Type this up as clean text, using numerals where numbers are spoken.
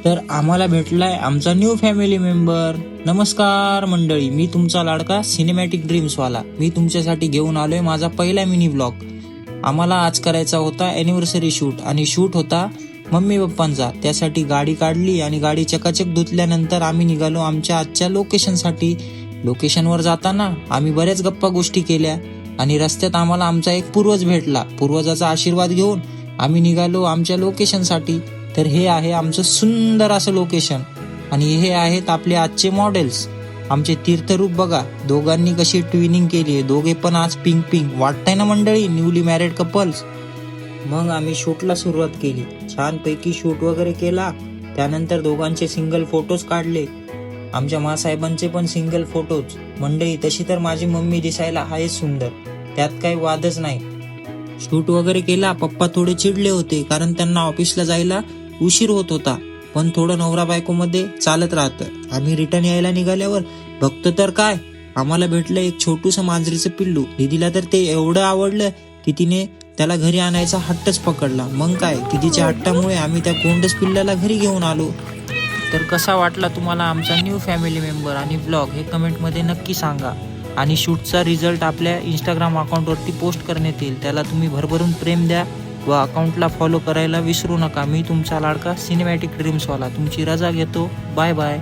तर आम्हाला भेटलाय आमचा न्यू फॅमिली मेंबर. नमस्कार मंडळी, मी तुमचा लाडका सिनेमॅटिक ड्रीम्सवाला. मी तुमच्यासाठी घेऊन आलोय माझा पहिला मिनी ब्लॉग. आम्हाला आज करायचा होता अॅनिव्हर्सरी शूट आणि शूट होता मम्मी पप्पांचा. त्यासाठी गाडी काढली आणि गाडी चकाचक धुतल्यानंतर आम्ही निघालो आमच्या आजच्या लोकेशनसाठी. लोकेशनवर जाताना आम्ही बऱ्याच गप्पा गोष्टी केल्या आणि रस्त्यात आम्हाला आमचा एक पूर्वज भेटला. पूर्वजाचा आशीर्वाद घेऊन आम्ही निघालो आमच्या लोकेशनसाठी. तर हे आहे आमचं सुंदर असं लोकेशन आणि हे आहेत आपले आजचे मॉडेल्स. आमचे तीर्थरूप बघा, दोघांनी कशी ट्विनिंग केली आहे. दोघे पण आज पिंक पिंक वाटतंय ना मंडळी, न्यूली मॅरिड कपल्स. मग आम्ही शूटला सुरुवात केली. छानपैकी शूट वगैरे केला. त्यानंतर दोघांचे सिंगल फोटोज काढले. आमच्या मासाहेबांचे पण सिंगल फोटोज. मंडळी तशी तर माझी मम्मी दिसायला आहे सुंदर, त्यात काही वादच नाही. शूट वगैरे केला. पप्पा थोडे चिडले होते कारण त्यांना ऑफिसला जायला उशीर होत होता, पण थोडं नवरा बायको मध्ये चालत राहतं. आम्ही रिटर्न यायला निघाल्यावर बघतो तर काय, आम्हाला भेटलं एक छोटूसं मांजरीचं पिल्लू. दीदीला तर ते एवढं आवडलं की तिने त्याला घरी आणायचा हट्टच पकडला. मग काय, दीदीच्या हट्टामुळे आम्ही त्या गोंडस पिल्लाला घरी घेऊन आलो. तर कसा वाटला तुम्हाला आमचा न्यू फॅमिली मेंबर आणि ब्लॉग हे कमेंटमध्ये नक्की सांगा. आणि शूटचा रिझल्ट आपल्या इंस्टाग्राम अकाउंटवरती पोस्ट करण्यात येईल, त्याला तुम्ही भरभरून प्रेम द्या व अकाउंटला फॉलो करायला विसरू नका. मी तुमचा लाडका सिनेमॅटिक ड्रीम्सवाला तुमची रजा घेतो. Bye bye.